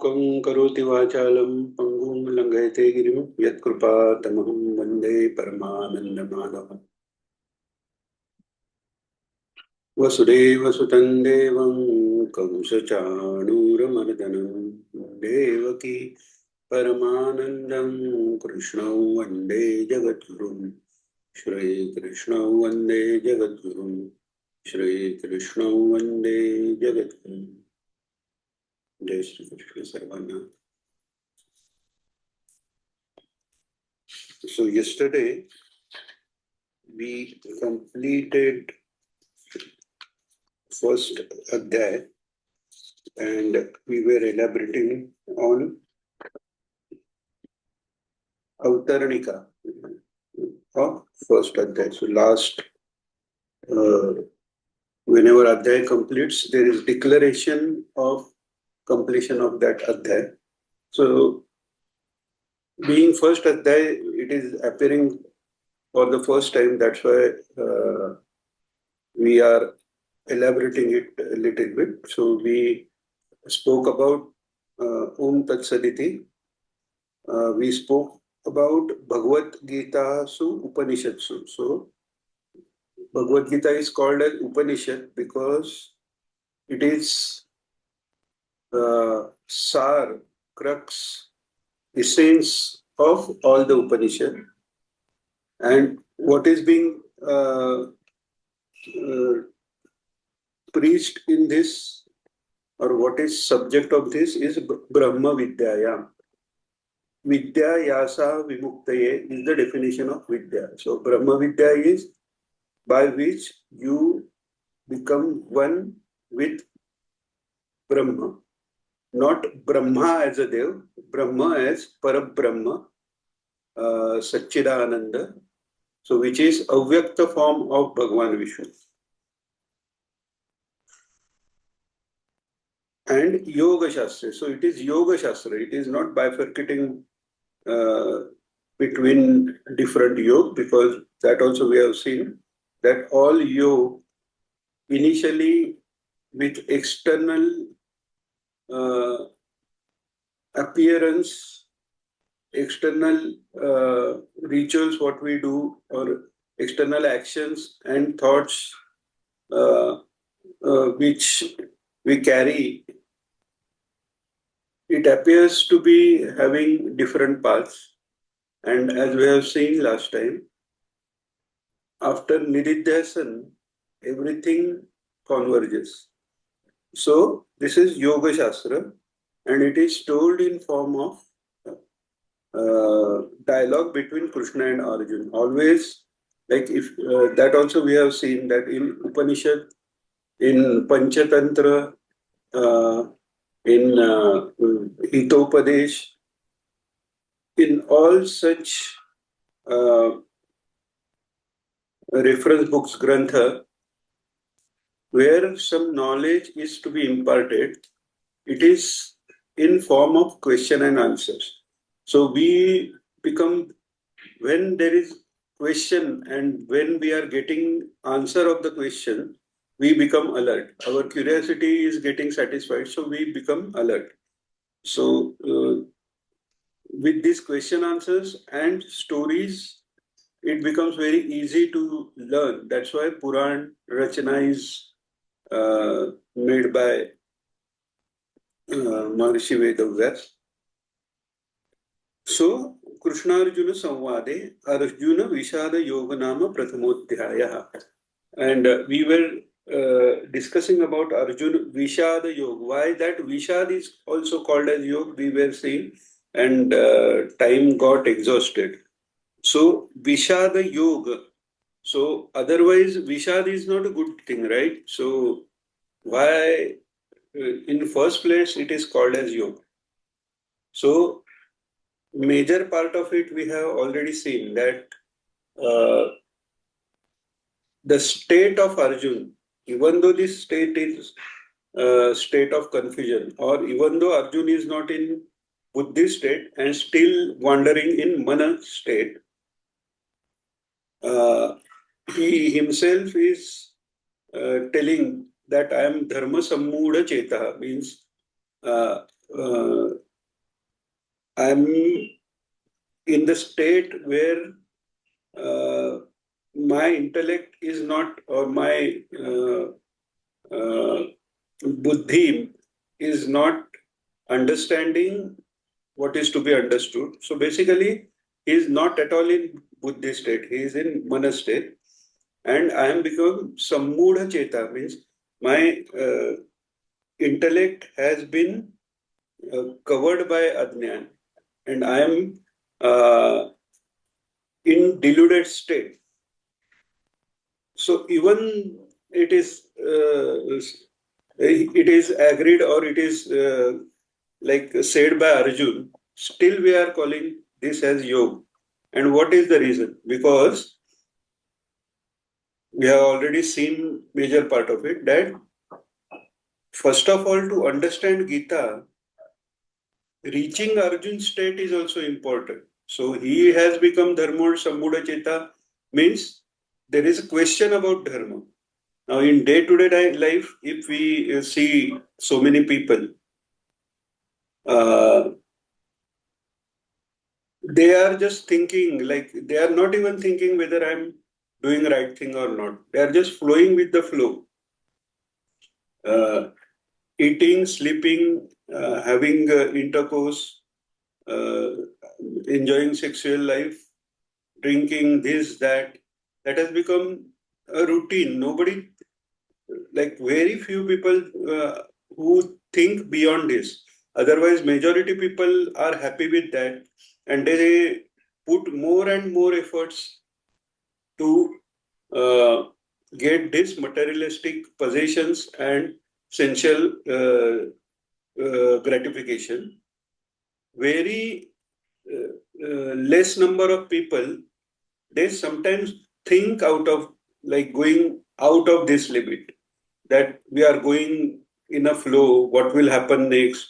मूकं करोति वाचालं पङ्गुं लङ्घयते गिरिं यत्कृपातमहं वन्दे परमानन्दमाधवम् वसुदेवसुतं देवं कंसचाणूरमर्दनं देवकी परमानन्दं कृष्णं वन्दे जगद्गुरुं श्रीकृष्णं वन्दे जगद्गुरुं श्रीकृष्णं वन्दे जगद्गुरुं। जय श्री कृष्ण सर्वांना. So yesterday we completed first adhyay and we were elaborating on Avtarnika of first adhyay. So last, whenever adhyay completes, there is declaration of completion of that adhyay. So being first adhyay, it is appearing for the first time. That's why we are elaborating it a little bit. So we spoke about Om Tat Saditi. We spoke about Bhagavad Gita Su Upanishadsu. So Bhagavad Gita is called as Upanishad because it is sar, crux, essence of all the Upanishad. And what is being preached in this, or what is subject of this, is Brahma Vidyaya. Vidya Yasa Vimuktaye is the definition of Vidya. So Brahma Vidya is by which you become one with Brahma. Not Brahma as a Dev, Brahma as Parabrahma, Satchidananda, so which is avyakta form of Bhagavan Vishnu. And Yoga Shastra. So it is Yoga Shastra. It is not bifurcating between different yoga, because that also we have seen that all yoga initially with external appearance, external rituals, what we do, or external actions and thoughts which we carry, it appears to be having different paths. And as we have seen last time, after Nididhyasan, everything converges. So this is Yoga Shastra, and it is told in form of dialogue between Krishna and Arjuna. Always, like if that also we have seen that in Upanishad, in Panchatantra, in Hitopadesh, in all such reference books, Grantha, where some knowledge is to be imparted, it is in form of question and answers. So we become, when there is question and when we are getting answer of the question, we become alert. Our curiosity is getting satisfied, so we become alert. So with these question answers and stories, it becomes very easy to learn. That's why Puran Rachana is made by Maharishi Vedavyas. So, Krishna Arjuna Samvade, Arjuna Vishada Yoga Nama Prathamodhyaya. And we were discussing about Arjuna Vishada Yoga. Why that Vishad is also called as Yoga, we were saying, and time got exhausted. So, Vishada Yoga. So, otherwise, Vishad is not a good thing, right? So, why in first place it is called as Yoga? So, major part of it we have already seen that the state of Arjun, even though this state is state of confusion, or even though Arjun is not in Buddhi state and still wandering in Mana state, he himself is telling that I am Dharma Sammuda Cheta, means I'm in the state where my intellect is not, or my uh, buddhi is not understanding what is to be understood. So basically, he is not at all in buddhi state. He is in mana state, and I am become sammudha cheta, means my intellect has been covered by ajnan, and I am uh, in deluded state. So even it is agreed, or it is like said by Arjun, still we are calling this as yoga. And what is the reason? Because we have already seen major part of it, that first of all, to understand Gita, reaching Arjun state is also important. So he has become Dharma Sambuddha Cheta, means there is a question about Dharma. Now, in day-to-day life, if we see so many people, uh, they are just thinking, like they are not even thinking whether I'm doing right thing or not. They are just flowing with the flow, uh, eating, sleeping, having intercourse, uh, enjoying sexual life, drinking this, that. That has become a routine. Nobody, like very few people who think beyond this. Otherwise, majority people are happy with that, and they put more and more efforts to uh, get these materialistic possessions and sensual gratification. Very less number of people, they sometimes think out of, like going out of this limit, that we are going in a flow, what will happen next,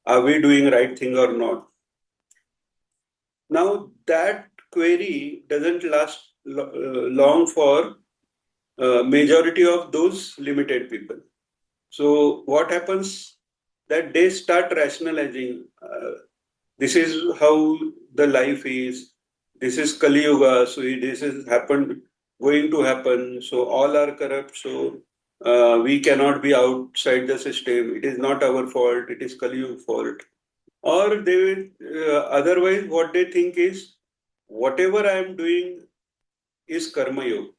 are we doing right thing or not. Now that query doesn't last long for majority of those limited people. So what happens, that they start rationalizing, this is how the life is, this is Kali Yuga, so this is happened, going to happen, so all are corrupt, so we cannot be outside the system, it is not our fault, it is Kali Yuga fault. Or they will, otherwise what they think is, whatever I am doing is karma yoga.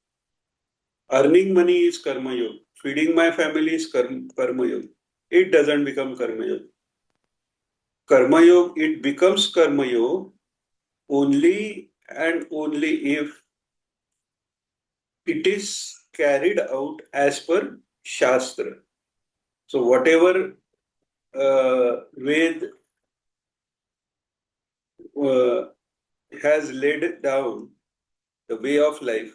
Earning money is karma yoga. Feeding my family is karma yoga. It doesn't become karma yoga. Karma yoga, it becomes karma yoga only and only if it is carried out as per Shastra. So whatever Ved uh, has laid down the way of life,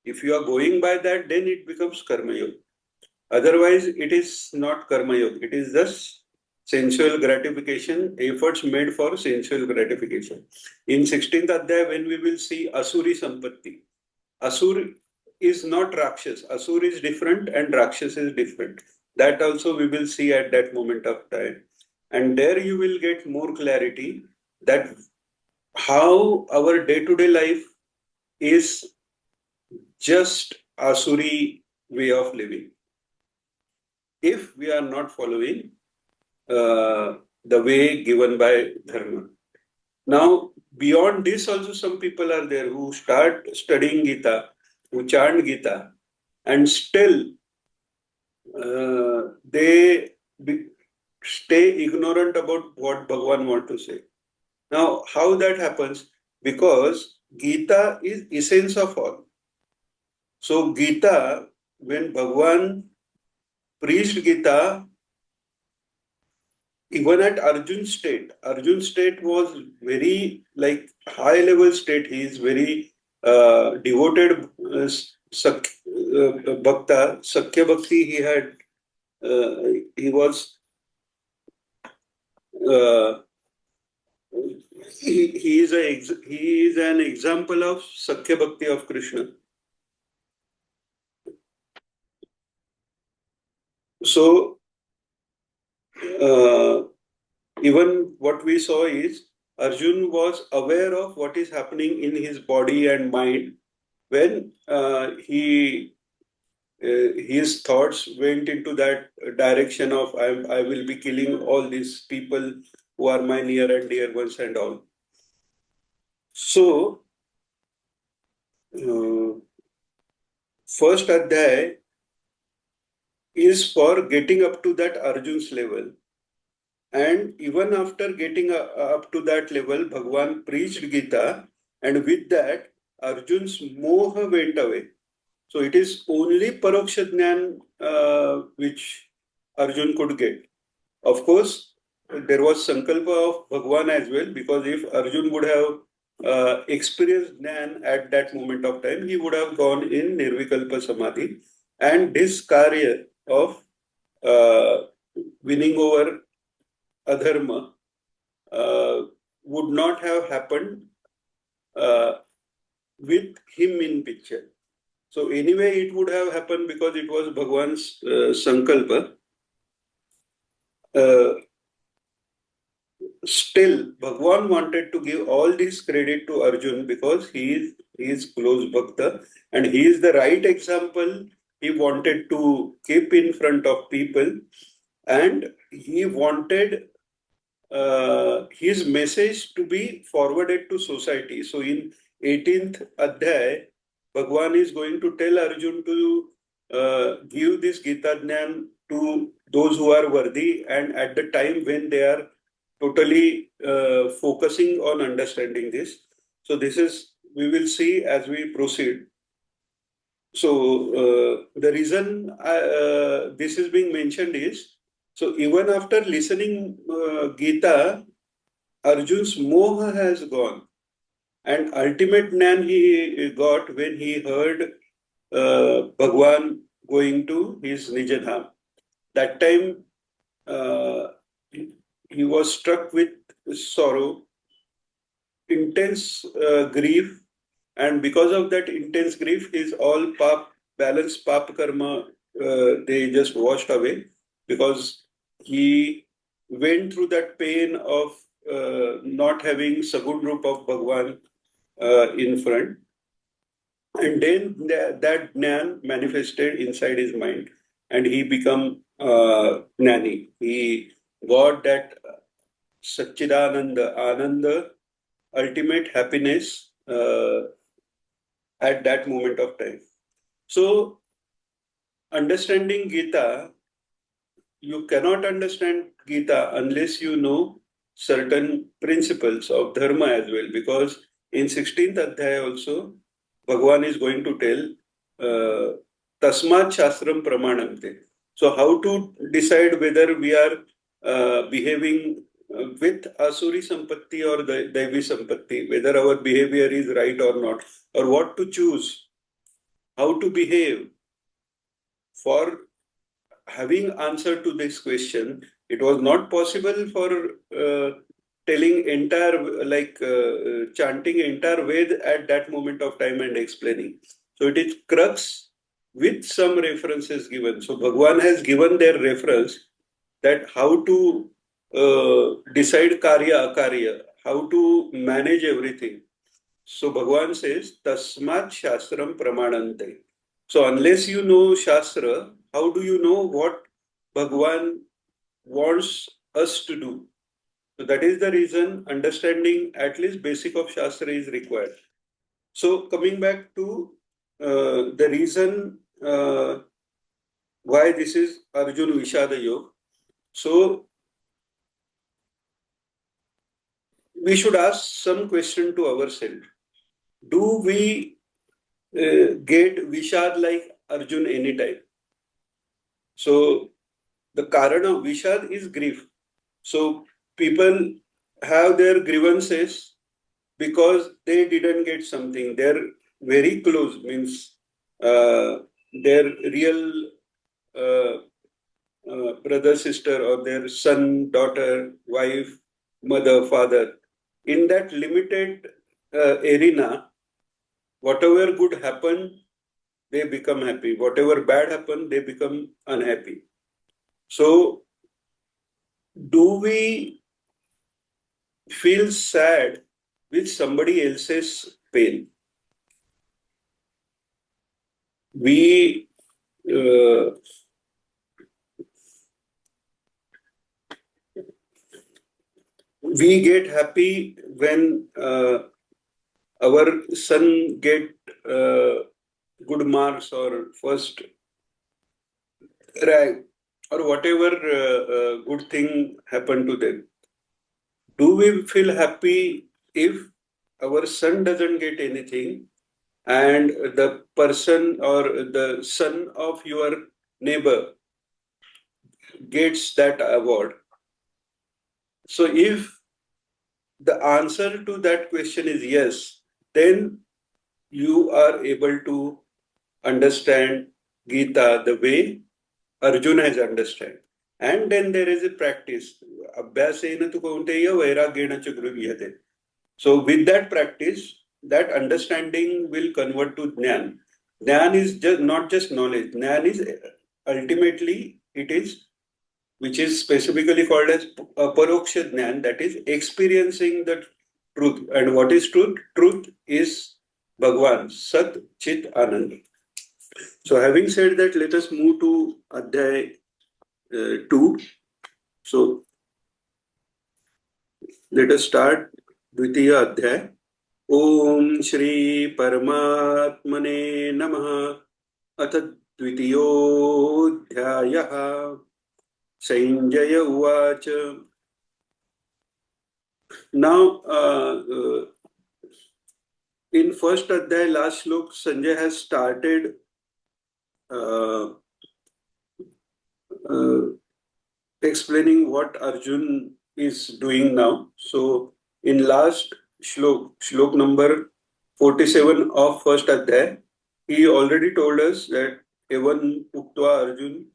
if you are going by that, then it becomes karma yoga. Otherwise, it is not karma yoga. It is just sensual gratification, efforts made for sensual gratification. In 16th Adhyay, when we will see Asuri Sampatti, Asur is not Rakshas. Asur is different and Rakshas is different. That also we will see at that moment of time. And there you will get more clarity that how our day-to-day life is just Asuri way of living. If we are not following the way given by Dharma. Now, beyond this, also some people are there who start studying Gita, who chant Gita, and still they stay ignorant about what Bhagavan want to say. Now, how that happens? Because Gita is essence of all. So Gita, when Bhagavan preached Gita, even at Arjun state was very like high level state. He is very devoted bhakta, Sakya Bhakti. He had, he was, uh, he is an example of Sakya Bhakti of Krishna. So, uh, Even what we saw is Arjun was aware of what is happening in his body and mind when his thoughts went into that direction of I will be killing all these people who are my near and dear ones and all. So, uh, first adhyay is for getting up to that Arjun's level. And even after getting up to that level, Bhagwan preached Gita, and with that, Arjun's moha went away. So it is only Paroksha Jnana which Arjun could get. Of course, there was Sankalpa of Bhagwan as well, because if Arjun would have experienced Jnana at that moment of time, he would have gone in Nirvikalpa Samadhi, and this Karya of uh, winning over adharma would not have happened uh, with him in picture. So anyway, it would have happened because it was Bhagwan's sankalpa. Uh, Still, Bhagwan wanted to give all this credit to Arjun because he is close bhakta and he is the right example he wanted to keep in front of people, and he wanted his message to be forwarded to society. So in 18th Adhyay, Bhagwan is going to tell Arjun to give this Gita Jnana to those who are worthy and at the time when they are totally focusing on understanding this. So this is, we will see as we proceed. So the reason this is being mentioned is, so even after listening Gita, Arjun's moha has gone, and ultimate jnana he got when he heard Bhagwan going to his Nijadham. That time uh, he was struck with sorrow, intense grief, and because of that intense grief, his all balanced pap karma, they just washed away because he went through that pain of not having Sagun Roop of Bhagwan in front. And then that Jnana manifested inside his mind and he become Jnani. He got that Satchidananda, Ananda, ultimate happiness at that moment of time. So, understanding Gita, you cannot understand Gita unless you know certain principles of dharma as well. Because in 16th Adhyaya also, Bhagavan is going to tell Tasmat Shastram Pramanamte. So, how to decide whether we are behaving with Asuri Sampatti or Devi Sampatti, whether our behavior is right or not, or what to choose, how to behave for having answer to this question. It was not possible for telling entire, chanting entire Ved at that moment of time and explaining. So it is crux with some references given. So Bhagwan has given their reference that how to decide karya, akarya, how to manage everything. So Bhagwan says, Tasmat Shastram Pramanante. So unless you know Shastra, how do you know what Bhagwan wants us to do? So that is the reason understanding at least basic of Shastra is required. So coming back to the reason why this is Arjun Vishada Yoga. So we should ask some question to ourselves. Do we get Vishad like Arjun anytime? So the karana of Vishad is grief. So people have their grievances because they didn't get something. They're very close, means their real uh, brother, sister, or their son, daughter, wife, mother, father. In that limited arena, whatever good happened, they become happy. Whatever bad happened, they become unhappy. So, do we feel sad with somebody else's pain. We uh, we get happy when our son get uh, good marks or first rank or whatever good thing happened to them. Do we feel happy if our son doesn't get anything and the person or the son of your neighbor gets that award? So if the answer to that question is yes, then you are able to understand Gita the way Arjuna has understand. And then there is a practice. Abhyasena tu kaunteya vairagena cha gृह्यते. So with that practice, that understanding will convert to jnana. Jnana is just not just knowledge. Jnana is ultimately it is, which is specifically called as aparoksha jnana, that is experiencing the truth. And what is truth? Truth is Bhagwan, Sat, Chit, Anand. So having said that, let us move to Adhyay 2. So let us start Dvitiya Adhyay. Om Shri Paramatmane Namaha. अथ द्वितीयोऽध्यायः संजय उवाच. Now, in first Adhyay, last Shlok, Sanjay has started uh, uh, explaining what Arjun is doing now. So, in last Shlok number 47 of first Adhyay, he already told us that Evan Uktva Arjun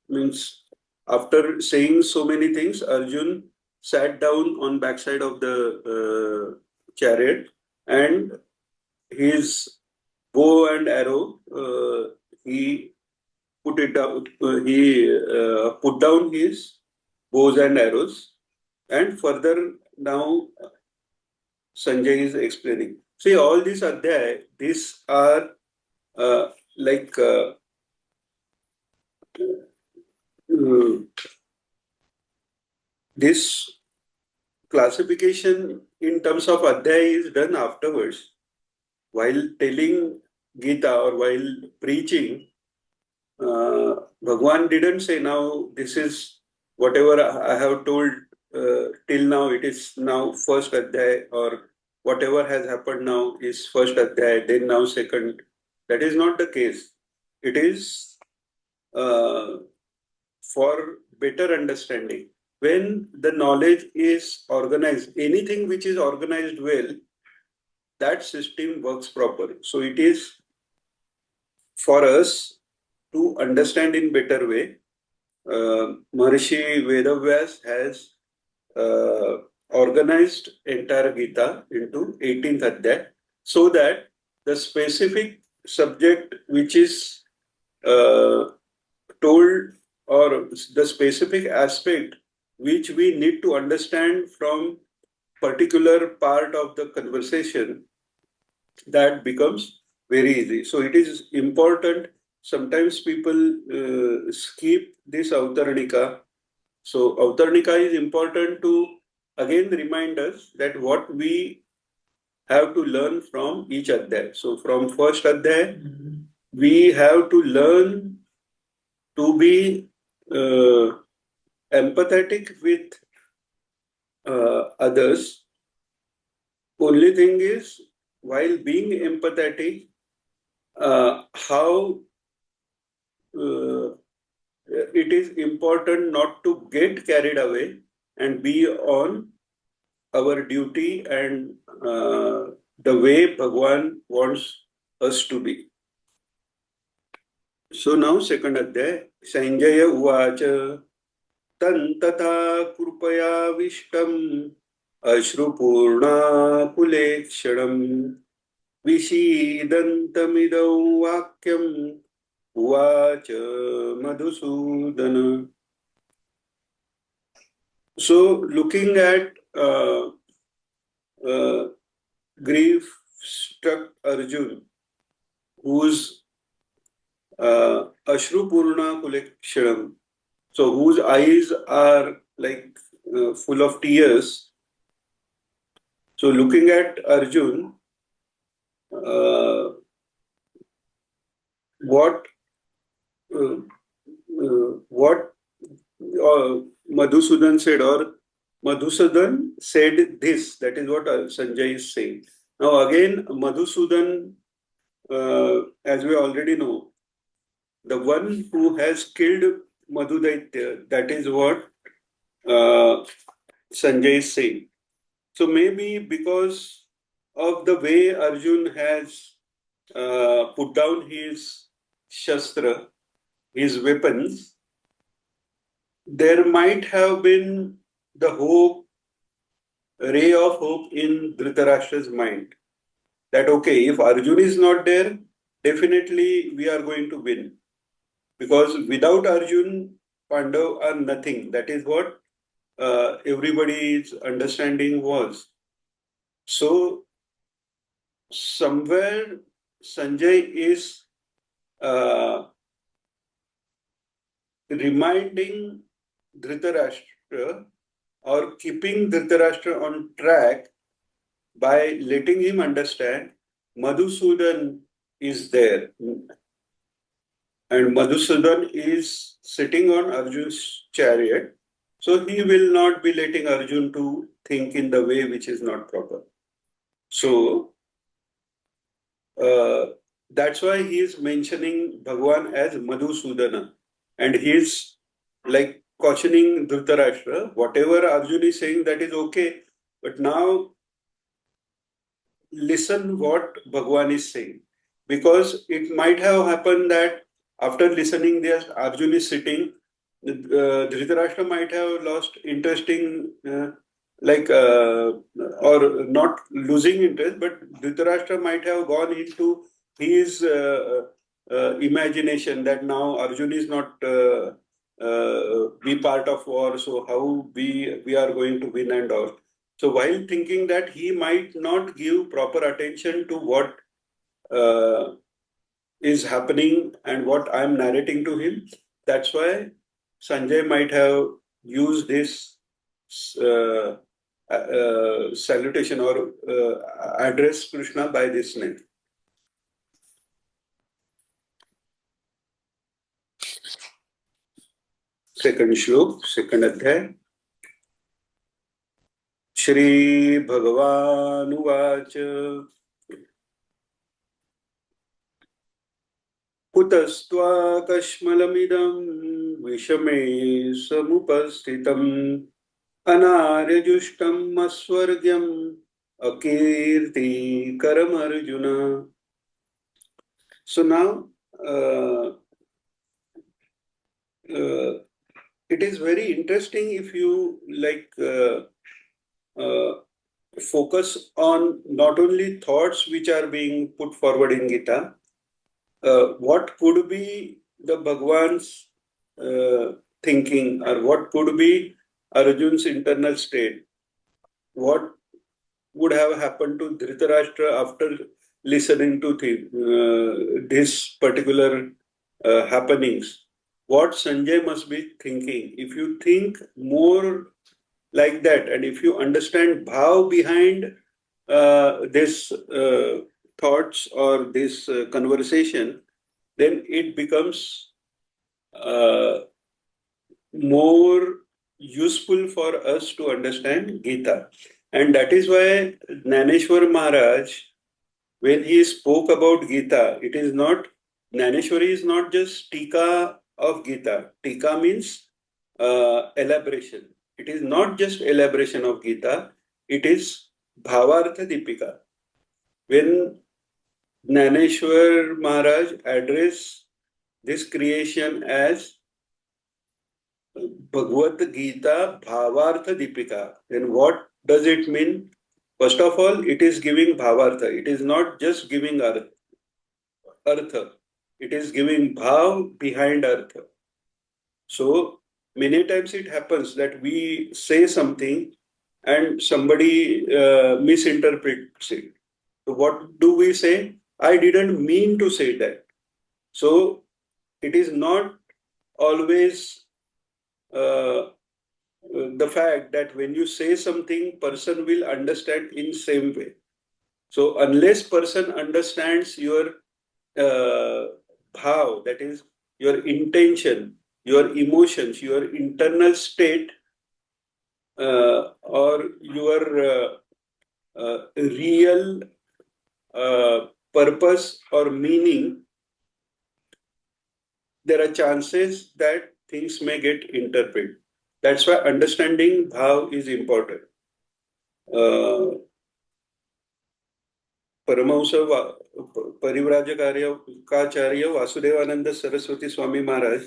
means after saying so many things, Arjun sat down on backside of the chariot and his bow and arrow, he put it down. He put down his bows and arrows, and further now Sanjay is explaining. See, all these adhyay, these are uh, like this classification in terms of adhyay is done afterwards. While telling Gita or while preaching, Bhagwan didn't say now this is whatever I have told till now, it is now first adhyay, or whatever has happened now is first adhyay, then now second. That is not the case. It is uh, for better understanding. When the knowledge is organized, anything which is organized well, that system works properly. So it is for us to understand in better way. Maharishi Vedavyas has organized entire Gita into 18th Adhyay so that the specific subject which is uh, told, or the specific aspect which we need to understand from particular part of the conversation, that becomes very easy. So it is important. Sometimes people skip this Avtarnika. So Avtarnika is important to again remind us that what we have to learn from each Adhyay. So from first Adhyay, we have to learn to be empathetic with others. Only thing is, while being empathetic, how it is important not to get carried away and be on our duty and the way Bhagwan wants us to be. So now second adhyay, Sanjaya Uvacha Tantata Kurpaya Ashrupurna Kulekshanam Vishidantamidau Vakyam Uvacha Madhusudana. So, looking at grief-struck Arjun, whose Ashrupurna Kulekshanam, so whose eyes are like full of tears. So, looking at Arjun, what uh, what Madhusudan said, or Madhusudan said this. That is what Sanjay is saying. Now, again, Madhusudan, as we already know, the one who has killed Madhudaitya, that is what uh, Sanjay is saying. So, maybe because of the way Arjun has put down his shastra, his weapons, there might have been the hope, ray of hope in Dhritarashtra's mind that okay, if Arjun is not there, definitely we are going to win. Because without Arjun, Pandav are nothing. That is what everybody's understanding was. So, somewhere Sanjay is uh, reminding Dhritarashtra or keeping Dhritarashtra on track by letting him understand Madhusudan is there. And Madhusudan is sitting on Arjun's chariot. So he will not be letting Arjun to think in the way which is not proper. So uh, that's why he is mentioning Bhagwan as Madhusudana. And he is like cautioning Dhritarashtra, whatever Arjun is saying, that is okay. But now listen what Bhagwan is saying. Because it might have happened that after listening this, Arjun is sitting, Dhritarashtra might have lost interesting, or not losing interest, but Dhritarashtra might have gone into his imagination that now Arjun is not be part of war, so how we are going to win and all. So while thinking that he might not give proper attention to what uh, is happening and what I'm narrating to him, that's why Sanjay might have used this uh, salutation or address Krishna by this name. Second shlok, second adhyay. Shri Bhagavan Uvacha कुतस्त्वाकश्मलमिदं विषमे समुपस्थितम् अनार्यजुष्टम् अस्वर्ग्यम् अकीर्तिकरमर्जुन. So now it is very interesting if you focus on not only thoughts which are being put forward in Gita, what could be the Bhagwan's thinking, or what could be Arjun's internal state? What would have happened to Dhritarashtra after listening to this particular happenings? What Sanjay must be thinking? If you think more like that, and if you understand bhav behind this thoughts or this conversation, then it becomes uh, more useful for us to understand Gita. And that is why Jnaneshwar Maharaj, when he spoke about Gita, it is not, Jnaneshwari is not just Tika of Gita. Tika means elaboration. It is not just elaboration of Gita, it is Bhavartha Dipika. When Jnaneshwar Maharaj addressed this creation as Bhagavad Gita Bhavartha Dipika, then what does it mean? First of all, it is giving Bhavartha. It is not just giving Artha. It is giving Bhav behind Artha. So, many times it happens that we say something and somebody misinterprets it. So what do we say? I didn't mean to say that. So it is not always the fact that when you say something, person will understand in same way. So unless person understands your bhav, that is your intention, your emotions, your internal state, or your real purpose or meaning, there are chances that things may get interpreted. That's why understanding bhav is important. Paramhans परिव्राजकाचार्य Vasudevananda Saraswati Swami Maharaj,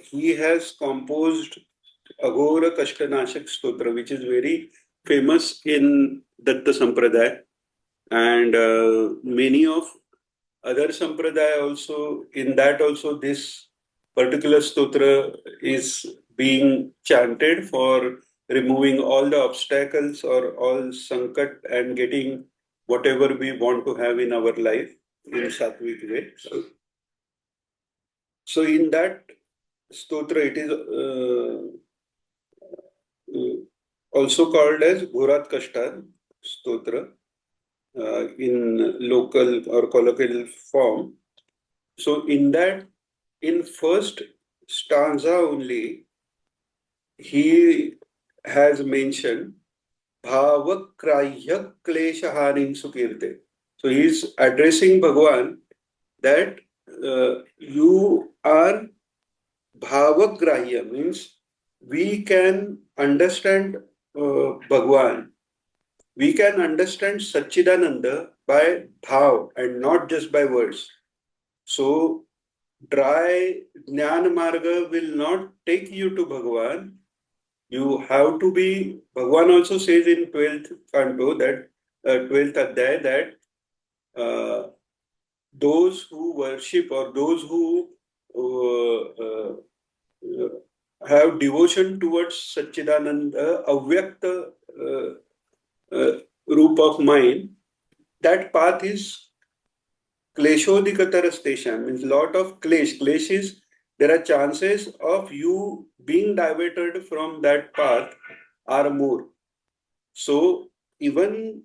he has composed Aghora Kashtanashak Stotra, which is very famous in Datta Sampradaya, and many of other Sampradaya also, in that also this particular stotra is being chanted for removing all the obstacles or all sankat and getting whatever we want to have in our life in Sattvic way. So in that stotra, it is also called as Ghorat Kashta stotra in local or colloquial form. So in that, in first stanza only, he has mentioned Bhavakrayya Kleshaharin Sukirte. So he is addressing Bhagwan that you are Bhavagrahya, means we can understand Bhagwan. We can understand Satchidananda by bhav and not just by words. So dry Jnana Marga will not take you to Bhagwan. You have to be, Bhagwan also says in 12th canto, that 12th Adhyay, that those who worship or those who have devotion towards Satchidananda, Avyakta Roop of mind, that path is Kleshodikatarastesham, means lot of klesh. Klesh is, there are chances of you being diverted from that path are more. So even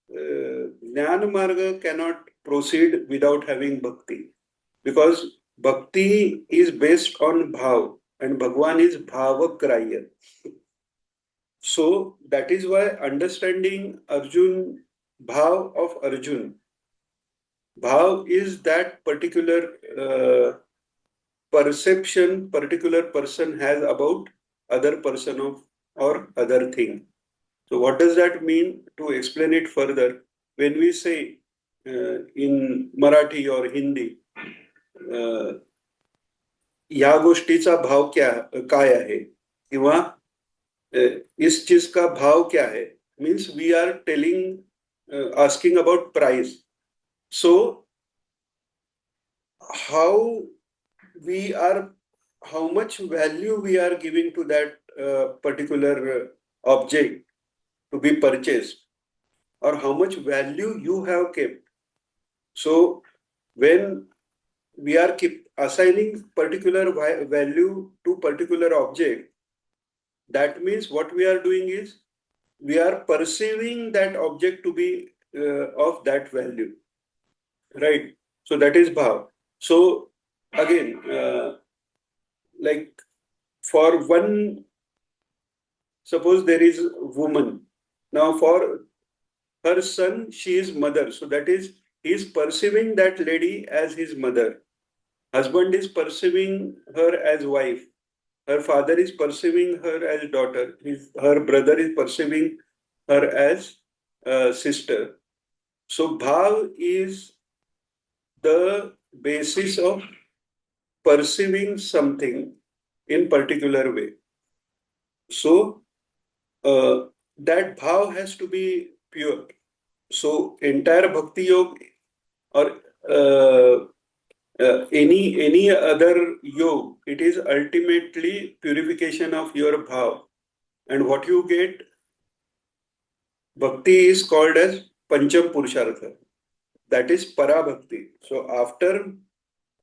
Jnana Marga cannot proceed without having bhakti, because bhakti is based on bhav and Bhagwan is bhavagrahya. So that is why understanding Arjun, bhav of Arjun, bhav is that particular perception particular person has about other person of or other thing. So what does that mean? To explain it further, when we say in Marathi or Hindi, या गोष्टीचा भाव काय आहे किंवा इस चीज का भाव क्या है, means we are telling asking about price. So how much value we are giving to that particular object to be purchased, or how much value you have kept. So when we are assigning particular value to particular object, that means what we are doing is we are perceiving that object to be of that value, right? So that is bhav. So again, like for one, suppose there is a woman. Now for her son, she is mother. So that is, he is perceiving that lady as his mother. Husband is perceiving her as wife. Her father is perceiving her as daughter. Her brother is perceiving her as sister. So bhav is the basis of perceiving something in particular way. So that bhav has to be pure. So entire bhakti yoga or any other yog, it is ultimately purification of your bhav. And what you get, bhakti is called as Pancham Purushartha. That is Parabhakti. So after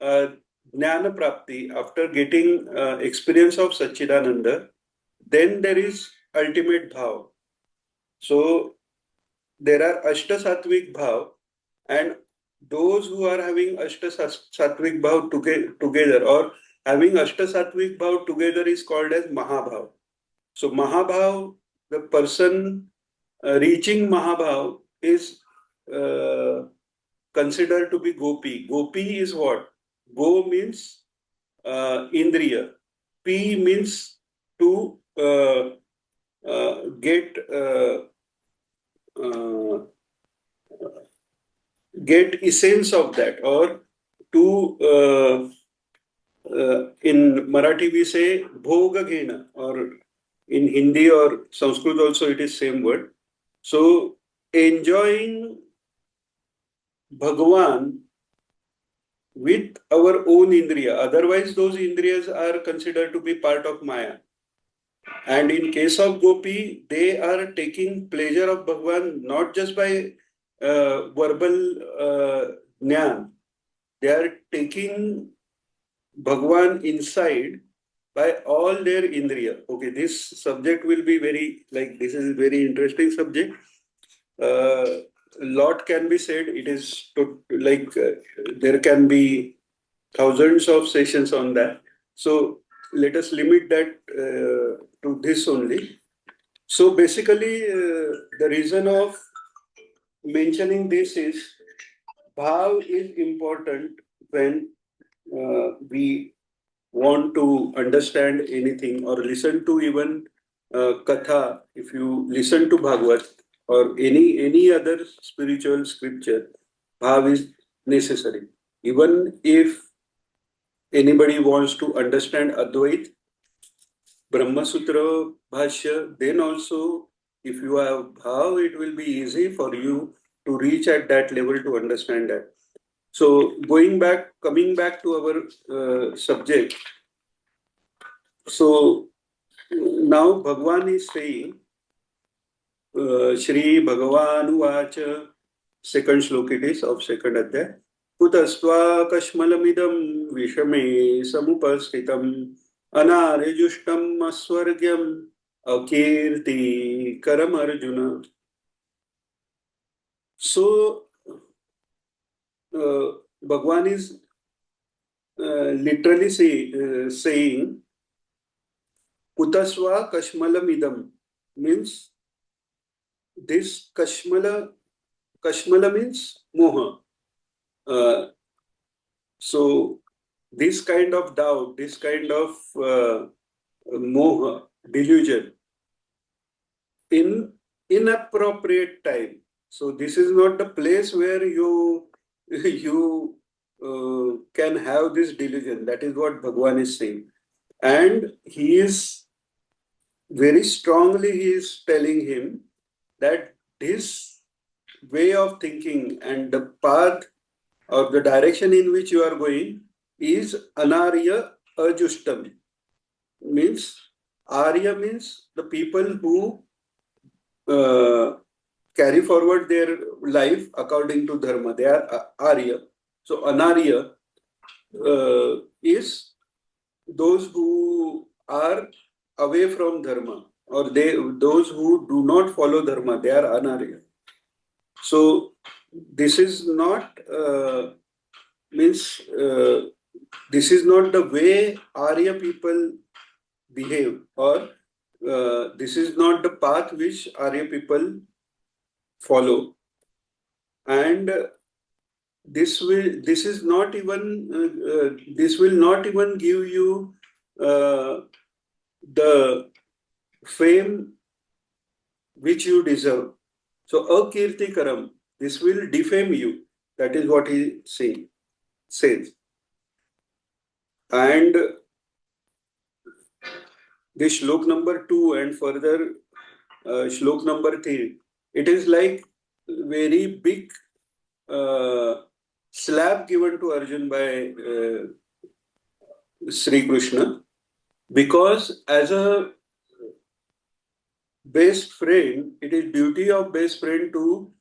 Jnana Prapti, after getting experience of Satchidananda, then there is ultimate bhav. So there are Ashta Sattvic bhav, and those who are having Ashta Sattvic bhav together or having Ashta Sattvic bhav together is called as Mahabhav. So Mahabhav, the person reaching Mahabhav is considered to be Gopi. Gopi is what? Go means Indriya. P means to get get essence of that, or to in Marathi we say bhoga ghena, or in Hindi or Sanskrit also it is same word. So enjoying Bhagavan with our own indriya. Otherwise, those indriyas are considered to be part of Maya. And in case of Gopi, they are taking pleasure of Bhagavan not just by verbal jnana. They are taking Bhagavan inside by all their indriya. Okay, this subject will be very, this is a very interesting subject. Lot can be said. It is there can be thousands of sessions on that. So let us limit that to this only. So basically, the reason of mentioning this is bhav is important when we want to understand anything or listen to even katha. If you listen to Bhagavad or any other spiritual scripture, bhav is necessary. Even if anybody wants to understand Advait, Brahma Sutra Bhashya, then also if you have bhav, it will be easy for you to reach at that level to understand that. So coming back to our subject. So now Bhagavan is saying, Shri Bhagavan Uvacha, second shlok it is of second adhyay. Kutasva kashmalamidam vishame samupasthitam anaryajushtam aswargyam akirti karam arjuna. So Bhagavan is literally saying Kutasva kashmalamidam means this kashmala means moha. So this kind of doubt, this kind of moha, delusion in inappropriate time. So this is not the place where you can have this delusion. That is what Bhagavan is saying. And he is very strongly, he is telling him that this way of thinking and the path or the direction in which you are going is anarya ajustam. Means Arya means the people who carry forward their life according to dharma. They are Arya. So anarya is those who are away from dharma, or those who do not follow dharma. They are anarya. So this is not this is not the way Arya people behave, or this is not the path which Arya people follow, and this will not even give you the fame which you deserve. So akirti karam, this will defame you. That is what he says. And this shlok number 2 and further shlok number 3, it is like very big slap given to Arjun by Sri Krishna, because as a best friend, it is duty of best friend to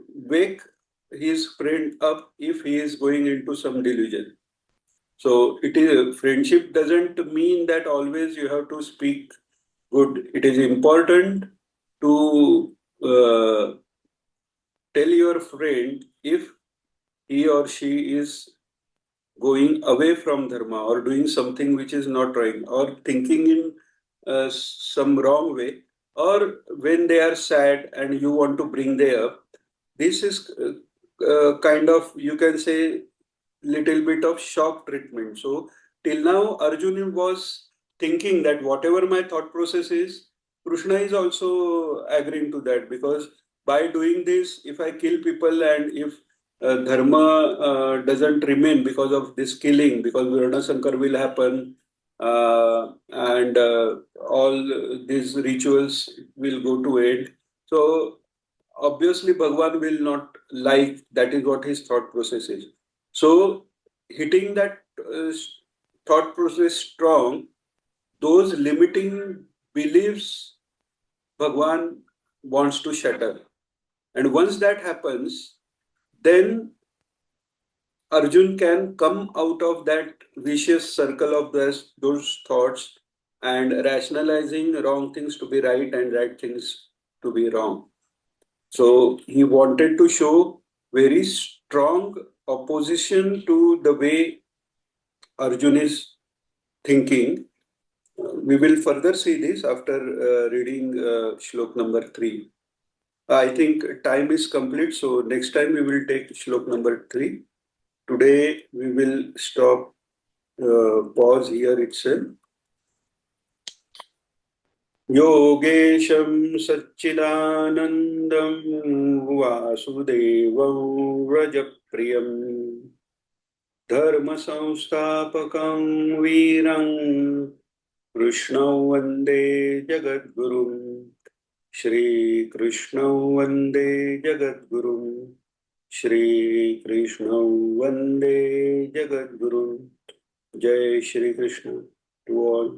wake his friend up if he is going into some delusion. So it is friendship doesn't mean that always you have to speak good. It is important to tell your friend if he or she is going away from dharma or doing something which is not right or thinking in some wrong way, or when they are sad and you want to bring them up. This is kind of, you can say, little bit of shock treatment. So till now, Arjuna was thinking that whatever my thought process is, Krishna is also agreeing to that, because by doing this, if I kill people and if dharma doesn't remain because of this killing, because Varna Sankar will happen, and all these rituals will go to end. So obviously Bhagwan will not like, that is what his thought process is. So hitting that thought process strong, those limiting beliefs Bhagwan wants to shatter. And once that happens, then Arjun can come out of that vicious circle of those thoughts and rationalizing wrong things to be right and right things to be wrong. So he wanted to show very strong opposition to the way Arjun is thinking. We will further see this after reading Shlok number 3. I think time is complete, so next time we will take Shlok number 3. Today we will stop, pause here itself. योगेशं सच्चिदानन्दं वासुदेवं व्रजप्रियं धर्मसंस्थापकं वीरं कृष्णं वन्दे जगद्गुरुं श्रीकृष्णं वन्दे जगद्गुरुं श्रीकृष्णं वन्दे जगद्गुरुं जय श्री कृष्ण टू ऑल।